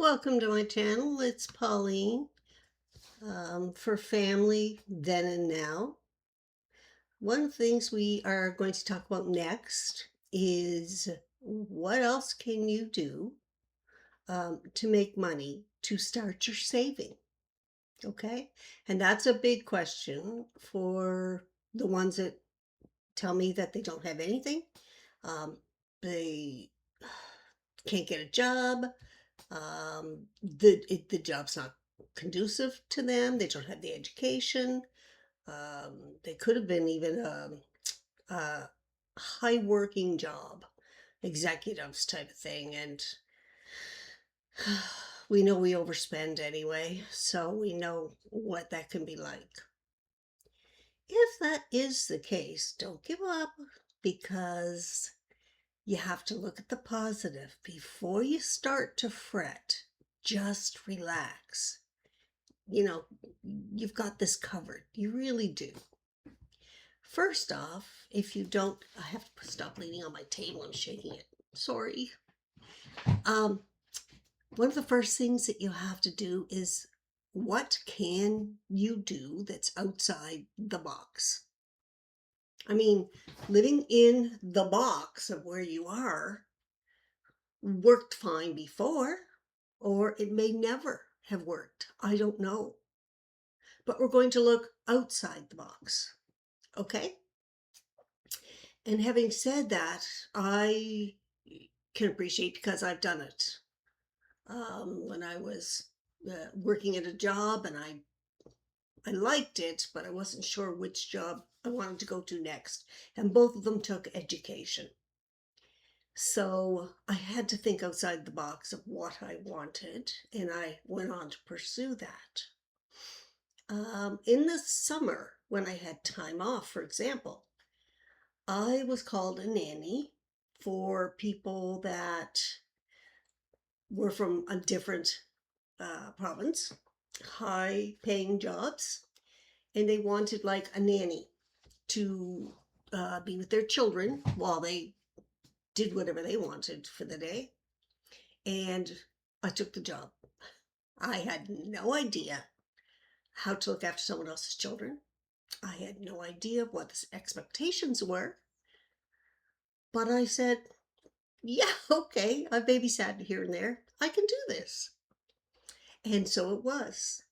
Welcome to my channel. It's Pauline for Family Then and Now. One of the things we are going to talk about next is what else can you do to make money to start your saving? Okay. And that's a big question for the ones that tell me that they don't have anything. They can't get a job. The job's not conducive to them. They don't have the education. They could have been even a high working job, executives type of thing. And we know we overspend anyway, so we know what that can be like. If that is the case, don't give up because you have to look at the positive. Before you start to fret, just relax. You've got this covered. You really do. First off, if you don't, I have to stop leaning on my table. I'm shaking it. Sorry. Um, One of the first things that you have to do is what can you do that's outside the box? I mean, living in the box of where you are worked fine before, or it may never have worked. I don't know. But we're going to look outside the box. Okay? And having said that, I can appreciate because I've done it. When I was working at a job and I liked it, but I wasn't sure which job I wanted to go to next. And both of them took education. So I had to think outside the box of what I wanted, and I went on to pursue that. In the summer, when I had time off, for example, I was called a nanny for people that were from a different province, high paying jobs, and they wanted like a nanny to be with their children while they did whatever they wanted for the day. And I took the job. I had no idea how to look after someone else's children. I had no idea what the expectations were. But I said, yeah, okay, I babysat here and there. I can do this. And so it was.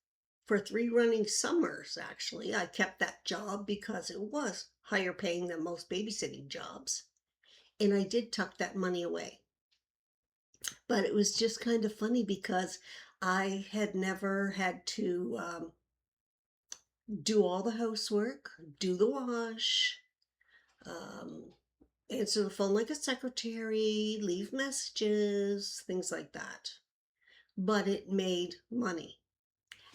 For 3 running summers, actually, I kept that job because it was higher paying than most babysitting jobs. And I did tuck that money away. But it was just kind of funny because I had never had to do all the housework, do the wash, um, answer the phone like a secretary, leave messages, things like that. But it made money.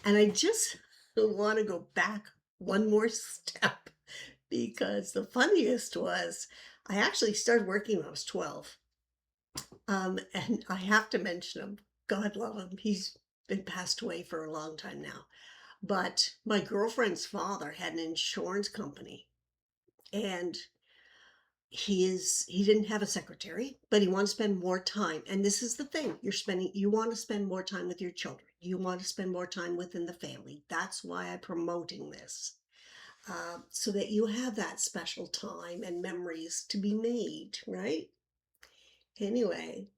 And I just want to go back one more step because the funniest was I actually started working when I was 12. And I have to mention him. God love him. He's been passed away for a long time now. But my girlfriend's father had an insurance company, and he didn't have a secretary, but he wanted to spend more time. And this is the thing, you want to spend more time with your children. You want to spend more time within the family. That's why I'm promoting this. So that you have that special time and memories to be made, right? Anyway,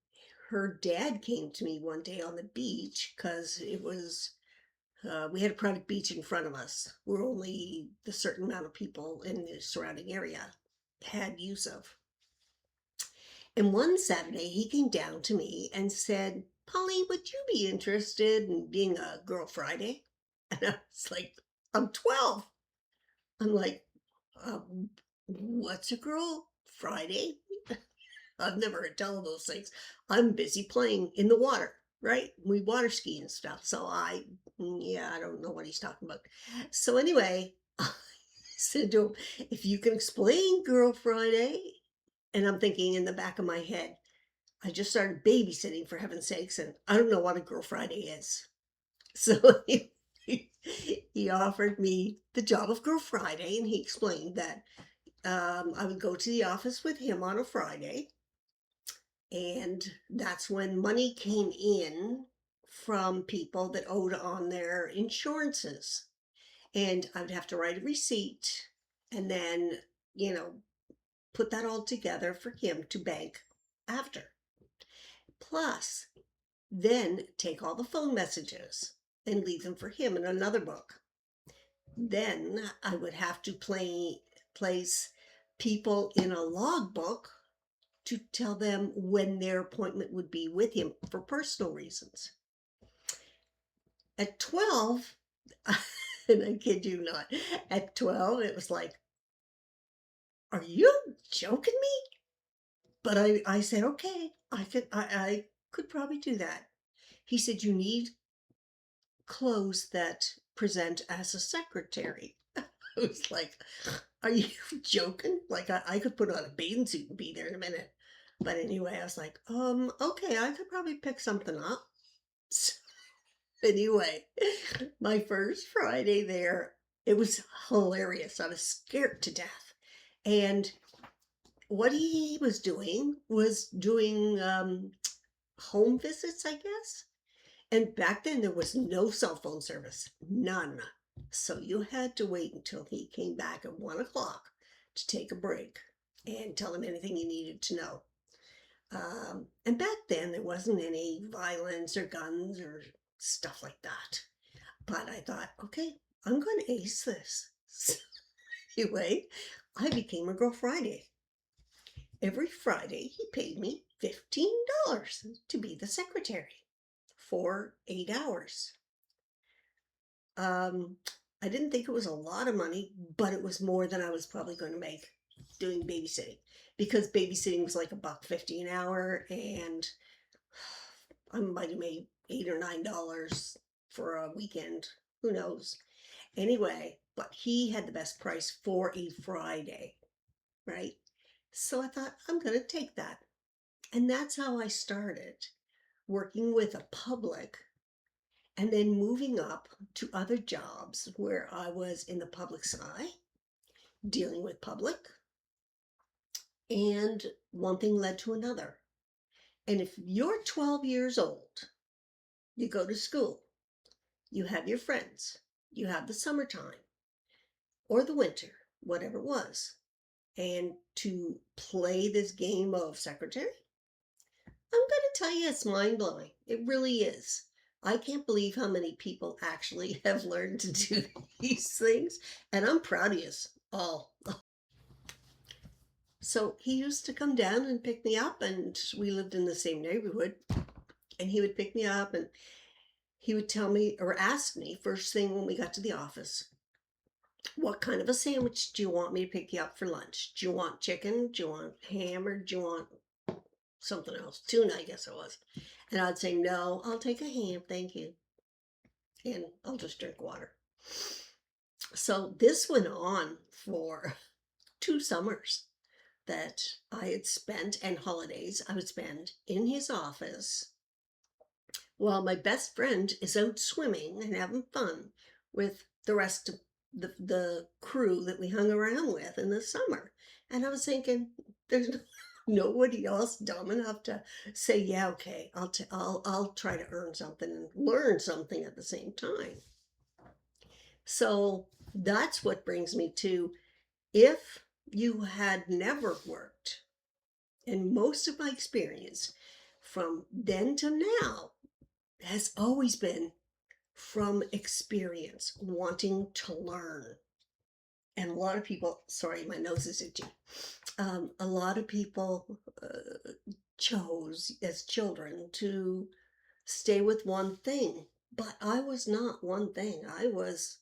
her dad came to me one day on the beach because we had a private beach in front of us where only the certain amount of people in the surrounding area had use of. And one Saturday he came down to me and said, Polly, would you be interested in being a Girl Friday? And I was like, I'm 12. I'm like, what's a Girl Friday? I've never heard tell of those things. I'm busy playing in the water, right? We water ski and stuff. So yeah, I don't know what he's talking about. So anyway, I said to him, if you can explain Girl Friday, and I'm thinking in the back of my head, I just started babysitting for heaven's sakes, and I don't know what a Girl Friday is. So he offered me the job of Girl Friday, and he explained that I would go to the office with him on a Friday, and that's when money came in from people that owed on their insurances. And I would have to write a receipt and then, you know, put that all together for him to bank after. Plus, then take all the phone messages and leave them for him in another book. Then I would have to place people in a logbook to tell them when their appointment would be with him for personal reasons. At 12, and I kid you not, at 12, it was like, are you joking me? But I said, okay, I could probably do that. He said, you need clothes that present as a secretary. I was like, are you joking? Like I could put on a bathing suit and be there in a minute. But anyway, I was like, okay, I could probably pick something up. So anyway, my first Friday there, it was hilarious. I was scared to death. And what he was doing home visits, I guess. And back then there was no cell phone service, none. So you had to wait until he came back at 1 o'clock to take a break and tell him anything you needed to know. And back then there wasn't any violence or guns or stuff like that. But I thought, okay, I'm going to ace this. So anyway, I became a Girl Friday. Every Friday he paid me $15 to be the secretary for 8 hours. I didn't think it was a lot of money, but it was more than I was probably going to make doing babysitting, because babysitting was like $1.50 an hour, and I might have made $8 or $9 for a weekend. Who knows? Anyway, but he had the best price for a Friday, right? So I thought, I'm going to take that. And that's how I started working with a public, and then moving up to other jobs where I was in the public's eye, dealing with public, and one thing led to another. And if you're 12 years old, you go to school, you have your friends, you have the summertime or the winter, whatever it was, and to play this game of secretary, I'm going to tell you it's mind-blowing. It really is. I can't believe how many people actually have learned to do these things, and I'm proud of you all. So he used to come down and pick me up, and we lived in the same neighborhood, and he would pick me up, and he would tell me or ask me first thing when we got to the office, what kind of a sandwich do you want me to pick you up for lunch? Do you want chicken? Do you want ham? Or do you want something else? Tuna, I guess it was. And I'd say, no, I'll take a ham, thank you. And I'll just drink water. So this went on for 2 summers that I had spent, and holidays I would spend in his office while my best friend is out swimming and having fun with the rest of the crew that we hung around with in the summer. And I was thinking, there's nobody else dumb enough to say, yeah, okay, I'll try to earn something and learn something at the same time. So that's what brings me to, if you had never worked, and most of my experience from then to now has always been from experience, wanting to learn. And a lot of people, sorry, my nose is itchy. A lot of people chose as children to stay with one thing, but I was not one thing. I was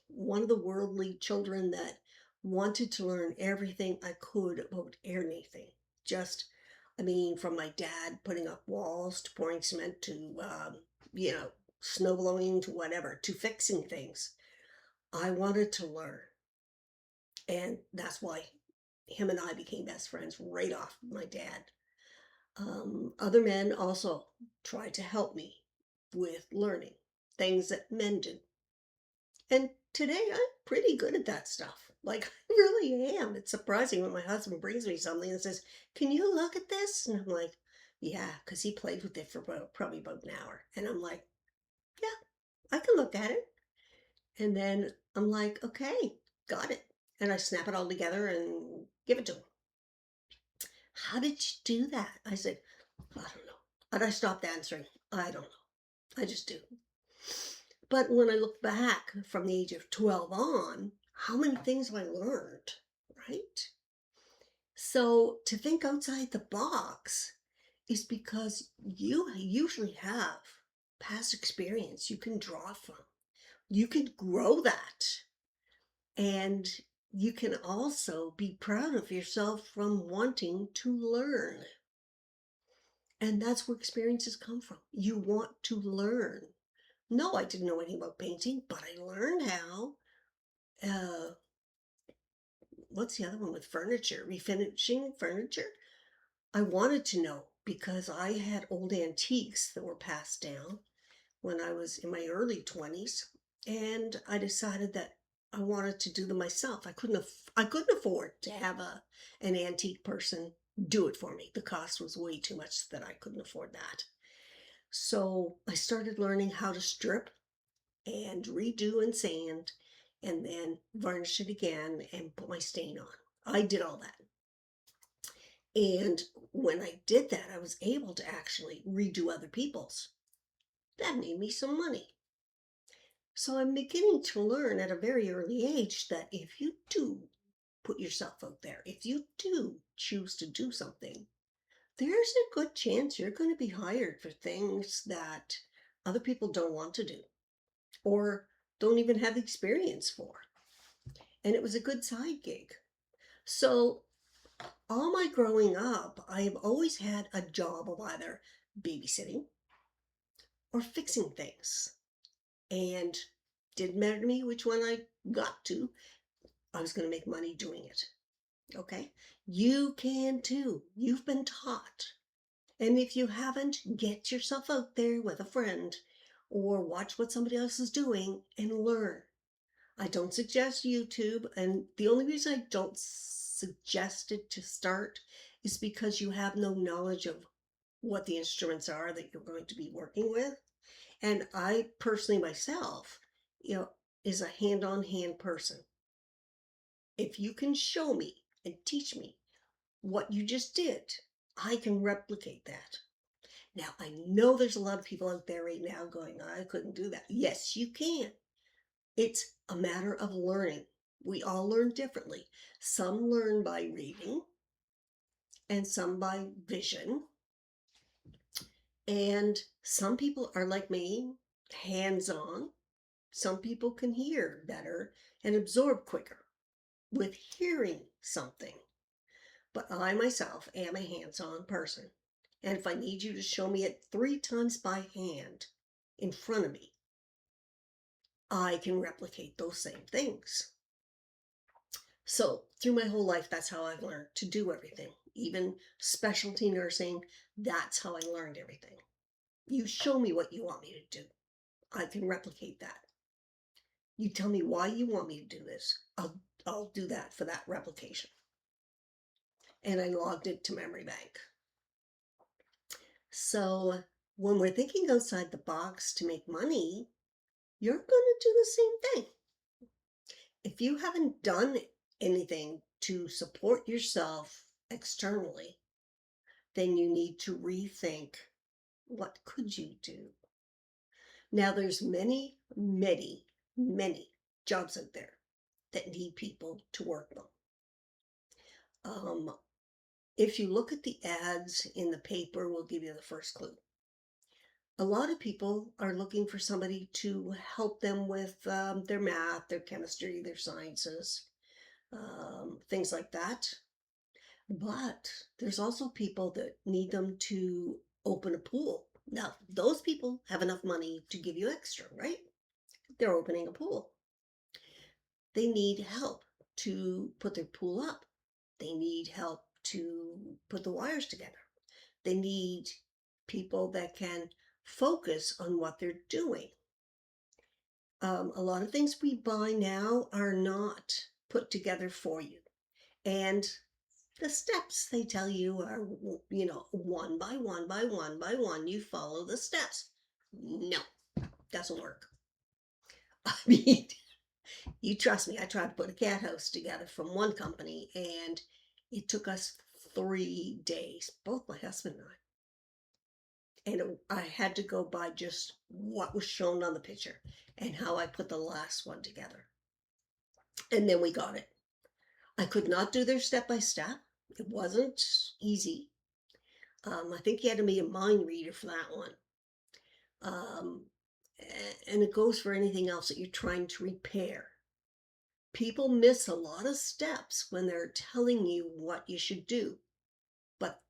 one of the worldly children that wanted to learn everything I could about anything. Just, I mean, from my dad putting up walls to pouring cement to, you know, snow blowing to whatever, to fixing things. I wanted to learn. And that's why him and I became best friends right off my dad. Other men also tried to help me with learning things that men did. And today I'm pretty good at that stuff. Like, I really am. It's surprising when my husband brings me something and says, can you look at this? And I'm like, Yeah, because he played with it for probably about an hour. And I'm like, yeah, I can look at it. And then I'm like, okay, got it. And I snap it all together and give it to him. How did you do that? I said, I don't know. And I stopped answering. I don't know. I just do. But when I look back from the age of 12 on, how many things have I learned, right? So to think outside the box is because you usually have past experience you can draw from. You can grow that. And you can also be proud of yourself from wanting to learn. And that's where experiences come from. You want to learn. No, I didn't know anything about painting, but I learned how. Uh, what's the other one with furniture? Refinishing furniture? I wanted to know because I had old antiques that were passed down when I was in my early 20s, and I decided that I wanted to do them myself. I couldn't afford to have an antique person do it for me. The cost was way too much that I couldn't afford that. So I started learning how to strip and redo and sand and then varnish it again and put my stain on. I did all that. And when I did that, I was able to actually redo other people's. That made me some money. So I'm beginning to learn at a very early age that if you do put yourself out there, if you do choose to do something, there's a good chance you're going to be hired for things that other people don't want to do or don't even have experience for. And it was a good side gig. So all my growing up, I have always had a job of either babysitting or fixing things. And didn't matter to me which one I got to, I was going to make money doing it. Okay? You can too. You've been taught. And if you haven't, get yourself out there with a friend or watch what somebody else is doing and learn. I don't suggest YouTube, and the only reason I don't suggest it to start is because you have no knowledge of what the instruments are that you're going to be working with. And I personally myself, is a hand-on-hand person. If you can show me and teach me what you just did, I can replicate that. Now, I know there's a lot of people out there right now going, I couldn't do that. Yes, you can. It's a matter of learning. We all learn differently. Some learn by reading and some by vision. And some people are like me, hands-on. Some people can hear better and absorb quicker with hearing something. But I myself am a hands-on person. And if I need you to show me it 3 times by hand in front of me, I can replicate those same things. So through my whole life, that's how I've learned to do everything. Even specialty nursing, that's how I learned everything. You show me what you want me to do. I can replicate that. You tell me why you want me to do this. I'll do that for that replication. And I logged it to memory bank. So when we're thinking outside the box to make money, you're going to do the same thing. If you haven't done anything to support yourself externally, then you need to rethink, what could you do? Now there's many, many, many jobs out there that need people to work them. If you look at the ads in the paper, we'll give you the first clue. A lot of people are looking for somebody to help them with their math, their chemistry, their sciences, things like that. But there's also people that need them to open a pool. Now, those people have enough money to give you extra, right? They're opening a pool. They need help to put their pool up. They need help to put the wires together. They need people that can focus on what they're doing. A lot of things we buy now are not put together for you. And The steps they tell you are, one by one by one by one, you follow the steps. No, doesn't work. I mean, you trust me, I tried to put a cat house together from one company and it took us 3 days, both my husband and I. And I had to go by just what was shown on the picture and how I put the last one together. And then we got it. I could not do their step by step. It wasn't easy. I think you had to be a mind reader for that one. Um, and it goes for anything else that you're trying to repair. People miss a lot of steps when they're telling you what you should do, but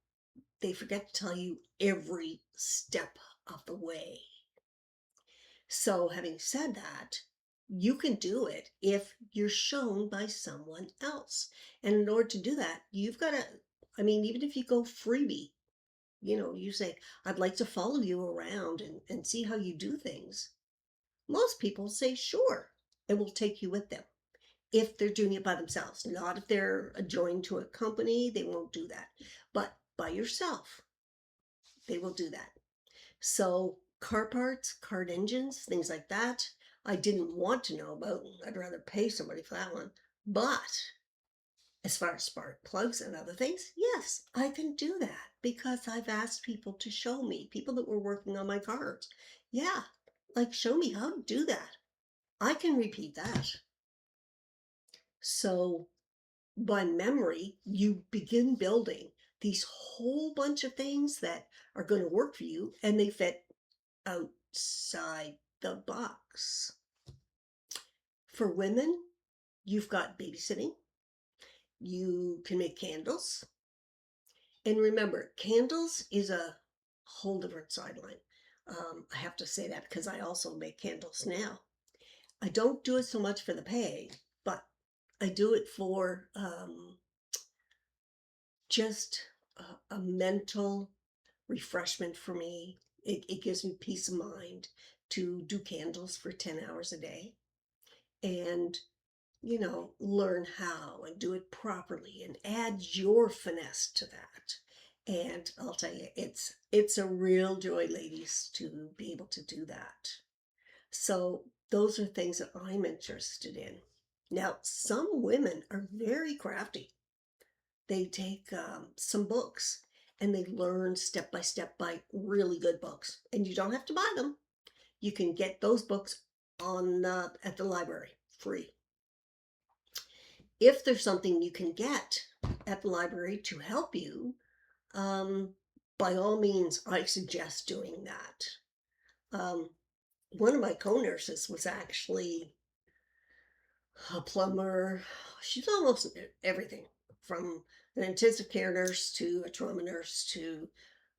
they forget to tell you every step of the way. So, having said that, you can do it if you're shown by someone else. And in order to do that, you've got to, even if you go freebie, you say, I'd like to follow you around and see how you do things. Most people say, sure, and will take you with them if they're doing it by themselves. Not if they're joined to a company, they won't do that. But by yourself, they will do that. So car parts, car engines, things like that, I didn't want to know about. I'd rather pay somebody for that one. But as far as spark plugs and other things, yes, I can do that because I've asked people to show me, people that were working on my cars. Yeah, like show me how to do that. I can repeat that. So by memory, you begin building these whole bunch of things that are going to work for you and they fit outside the box. For women, you've got babysitting. You can make candles. And remember, candles is a whole different sideline. I have to say that because I also make candles now. I don't do it so much for the pay, but I do it for just a mental refreshment for me. It gives me peace of mind to do candles for 10 hours a day and, learn how and do it properly and add your finesse to that. And I'll tell you, it's a real joy, ladies, to be able to do that. So those are things that I'm interested in. Now, some women are very crafty. They take some books and they learn step by step by really good books. And you don't have to buy them. You can get those books on at the library free. If there's something you can get at the library to help you, um, by all means, I suggest doing that. One of my co-nurses was actually a plumber. She's almost everything from an intensive care nurse to a trauma nurse to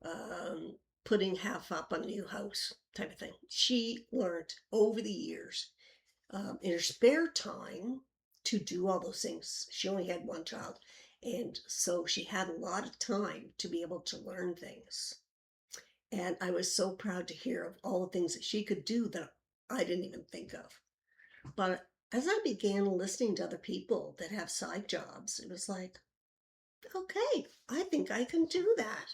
um, putting half up on a new house type of thing. She learned over the years in her spare time to do all those things. She only had one child, and so she had a lot of time to be able to learn things. And I was so proud to hear of all the things that she could do that I didn't even think of. But as I began listening to other people that have side jobs, it was like, okay, I think I can do that.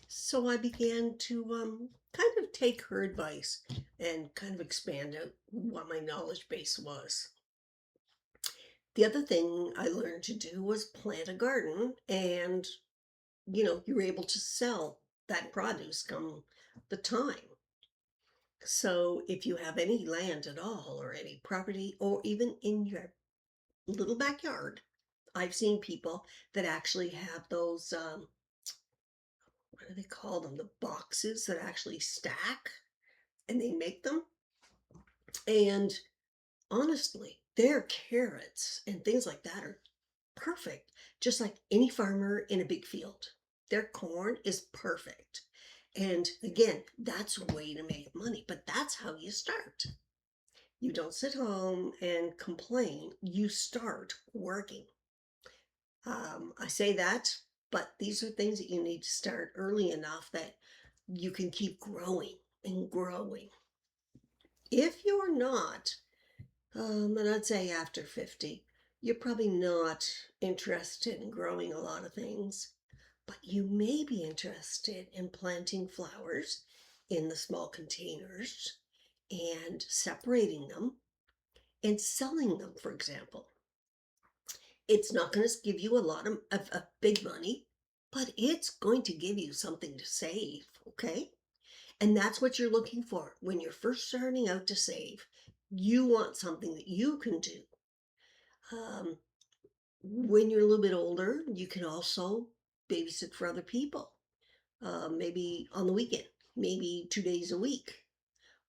So I began to kind of take her advice and kind of expand out what my knowledge base was. The other thing I learned to do was plant a garden, and you were able to sell that produce come the time. So if you have any land at all, or any property, or even in your little backyard, I've seen people that actually have those, what do they call them? The boxes that actually stack and they make them. And honestly, their carrots and things like that are perfect, just like any farmer in a big field. Their corn is perfect. And again, that's a way to make money, but that's how you start. You don't sit home and complain, you start working. I say that, but these are things that you need to start early enough that you can keep growing and growing. If you're not, and I'd say after 50, You're probably not interested in growing a lot of things, but you may be interested in planting flowers in the small containers and separating them and selling them, for example. It's not going to give you a lot of big money, but it's going to give you something to save, okay? And that's what you're looking for when you're first starting out to save. You want something that you can do. Um, when you're a little bit older, you can also babysit for other people, maybe on the weekend, maybe 2 days a week,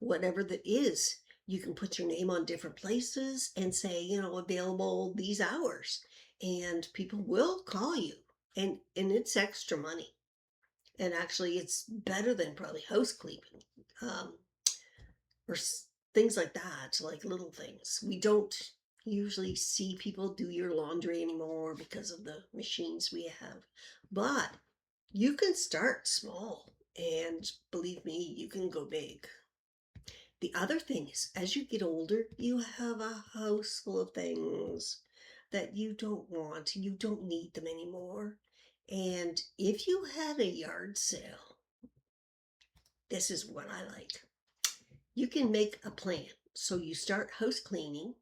whatever that is. You can put your name on different places and say, available these hours, and people will call you, and it's extra money. And actually, it's better than probably house cleaning, um, or things like that, like little things. We don't usually see people do your laundry anymore because of the machines we have. But you can start small, and believe me, you can go big. The other thing is, as you get older, you have a house full of things that you don't want, you don't need them anymore. And if you had a yard sale, this is what I like. You can make a plan. So you start house cleaning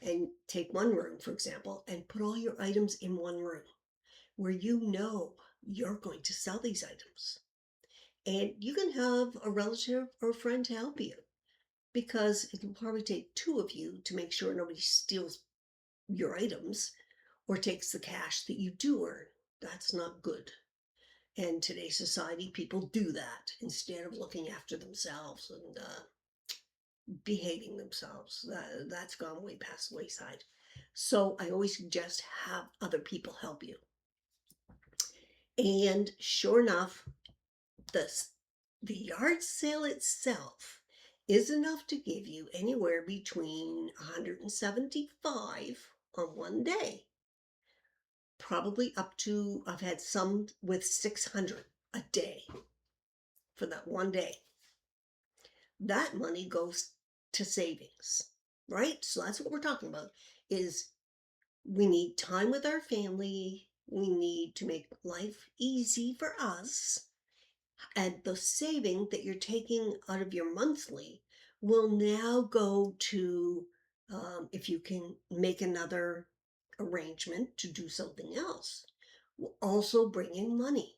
and take one room, for example, and put all your items in one room where you know you're going to sell these items. And you can have a relative or a friend to help you, because it'll probably take two of you to make sure nobody steals your items or takes the cash that you do earn. That's not good. In today's society, people do that instead of looking after themselves and behaving themselves. That's gone way past the wayside. So I always suggest have other people help you. And sure enough, the yard sale itself is enough to give you anywhere between 175 on one day, probably up to, I've had some with 600 a day for that one day. That money goes to savings, right? So that's what we're talking about, is we need time with our family. We need to make life easy for us. And the saving that you're taking out of your monthly will now go to, if you can make another arrangement to do something else, will also bring in money.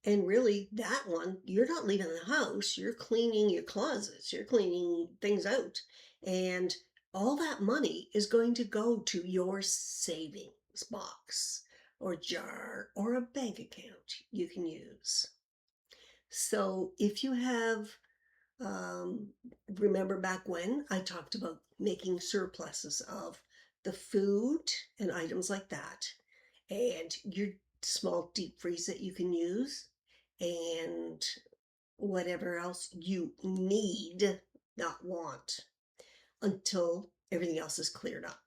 And really, that one, you're not leaving the house, you're cleaning your closets, you're cleaning things out. And all that money is going to go to your savings box or jar or a bank account you can use. So if you have, remember back when I talked about making surpluses of the food and items like that, and your small deep freeze that you can use, and whatever else you need, not want, until everything else is cleared up.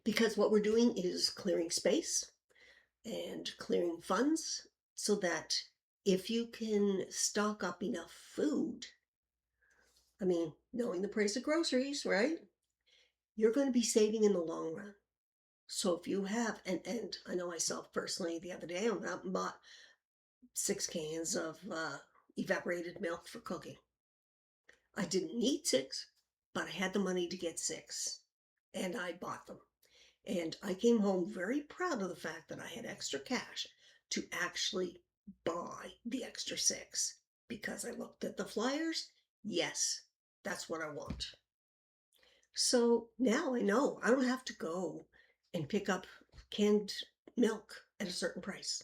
Because what we're doing is clearing space and clearing funds so that if you can stock up enough food, I mean, knowing the price of groceries, right? You're going to be saving in the long run. So if you have, and I know myself personally, the other day I went out and bought 6 cans of evaporated milk for cooking. I didn't need 6, but I had the money to get 6, and I bought them. And I came home very proud of the fact that I had extra cash to actually buy the extra 6, because I looked at the flyers. Yes, that's what I want. So now I know I don't have to go and pick up canned milk at a certain price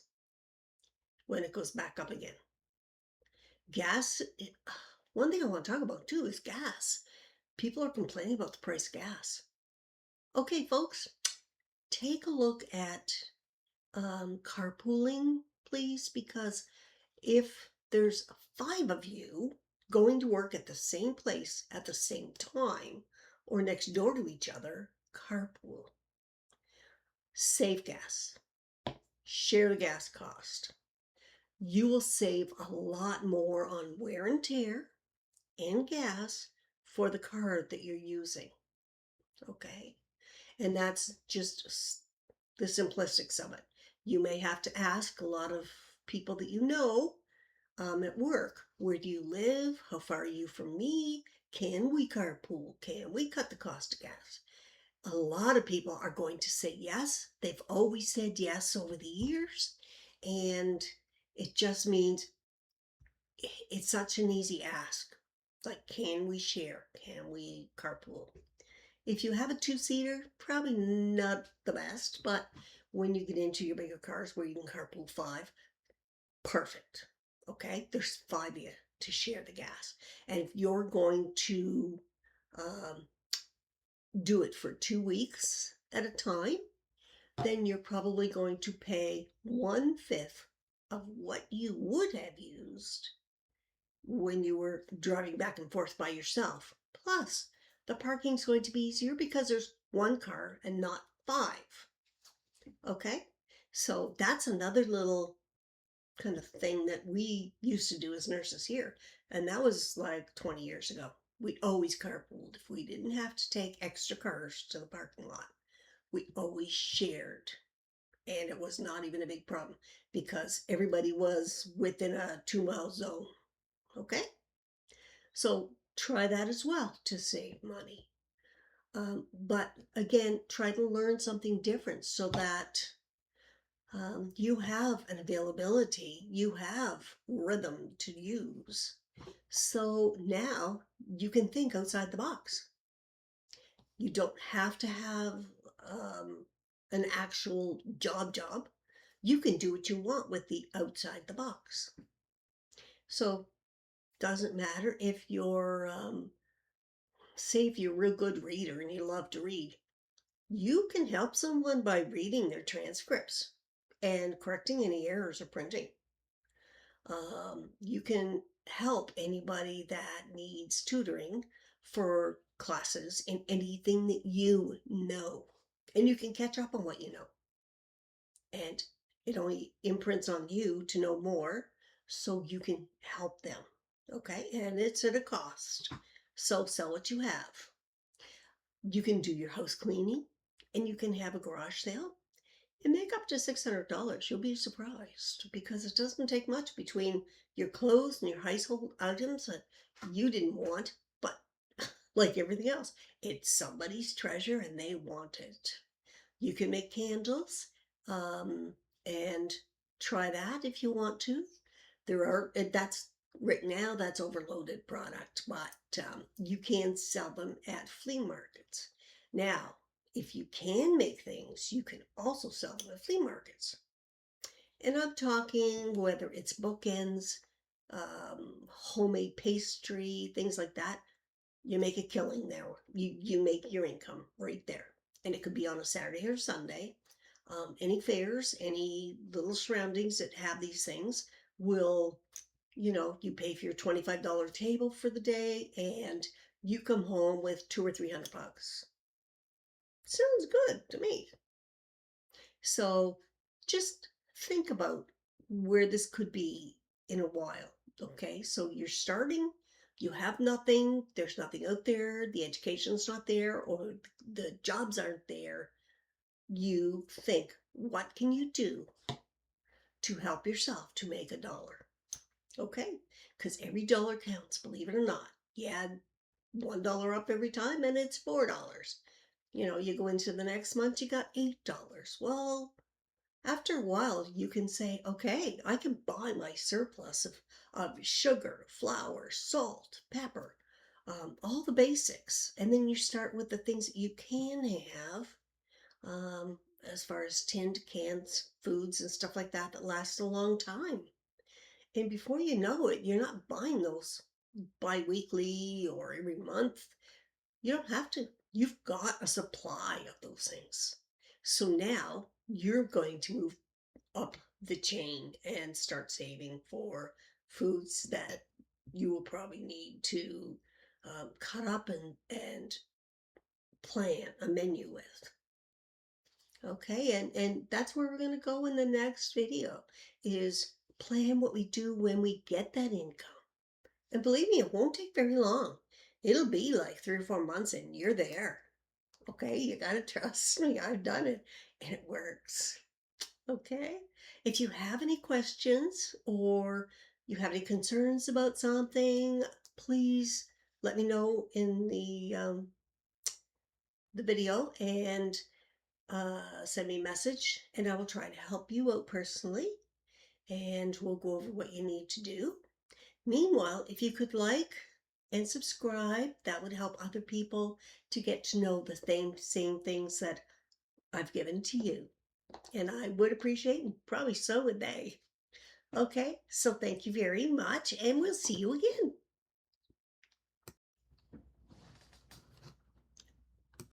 when it goes back up again. Gas, one thing I want to talk about too is gas. People are complaining about the price of gas. Okay, folks, take a look at carpooling, please, because if there's 5 of you going to work at the same place at the same time or next door to each other, carpool. Save gas. Share the gas cost. You will save a lot more on wear and tear and gas for the car that you're using. Okay? And that's just the simplistics of it. You may have to ask a lot of people that you know at work. Where do you live? How far are you from me? Can we carpool? Can we cut the cost of gas? A lot of people are going to say yes. They've always said yes over the years. And it just means it's such an easy ask. Like, can we share? Can we carpool? If you have a two-seater, probably not the best, but when you get into your bigger cars where you can carpool five, perfect. Okay, there's five of you to share the gas. And if you're going to um, do it for 2 weeks at a time, then you're probably going to pay 1/5 of what you would have used when you were driving back and forth by yourself. Plus, the parking's going to be easier because there's one car and not five. Okay? So that's another little kind of thing that we used to do as nurses here. And that was like 20 years ago. We always carpooled. If we didn't have to take extra cars to the parking lot, we always shared. And it was not even a big problem because everybody was within a 2 mile zone. Okay? So try that as well to save money. But again, try to learn something different so that you have an availability, you have rhythm to use. So now you can think outside the box. You don't have to have an actual job. You can do what you want with the outside the box. So doesn't matter if you're say if you're a real good reader and you love to read, you can help someone by reading their transcripts and correcting any errors or printing. You can help anybody that needs tutoring for classes in anything that you know. And you can catch up on what you know. And it only imprints on you to know more so you can help them. Okay? And it's at a cost. So sell what you have. You can do your house cleaning and you can have a garage sale and make up to $600. You'll be surprised because it doesn't take much between your clothes and your household items that you didn't want, but like everything else, it's somebody's treasure and they want it. You can make candles and try that if you want to. That's right now, that's overloaded product, but you can sell them at flea markets. Now, if you can make things, you can also sell them at flea markets. And I'm talking whether it's bookends, homemade pastry, things like that. You make a killing there. You make your income right there. And it could be on a Saturday or Sunday. Any fairs, any little surroundings that have these things will, you pay for your $25 table for the day and you come home with 200 or 300 bucks. Sounds good to me. So just think about where this could be in a while. Okay, so you're starting, you have nothing, there's nothing out there, the education's not there, or the jobs aren't there. You think, what can you do to help yourself to make $1? Okay, because every dollar counts, believe it or not. You add $1 up every time and it's $4. You go into the next month, you got $8. Well, after a while, you can say, okay, I can buy my surplus of sugar, flour, salt, pepper, all the basics. And then you start with the things that you can have, as far as tinned cans, foods, and stuff like that that last a long time. And before you know it, you're not buying those bi-weekly or every month. You don't have to. You've got a supply of those things. So now you're going to move up the chain and start saving for foods that you will probably need to cut up and plan a menu with. Okay, and that's where we're going to go in the next video is plan what we do when we get that income. And believe me, it won't take very long. It'll be like 3 or 4 months and you're there. Okay, you gotta trust me. I've done it and it works. Okay. If you have any questions or you have any concerns about something, please let me know in the video and send me a message, and I will try to help you out personally. And we'll go over what you need to do. Meanwhile, if you could like and subscribe, that would help other people to get to know the same things that I've given to you. And I would appreciate, and probably so would they. Okay, so thank you very much, and we'll see you again.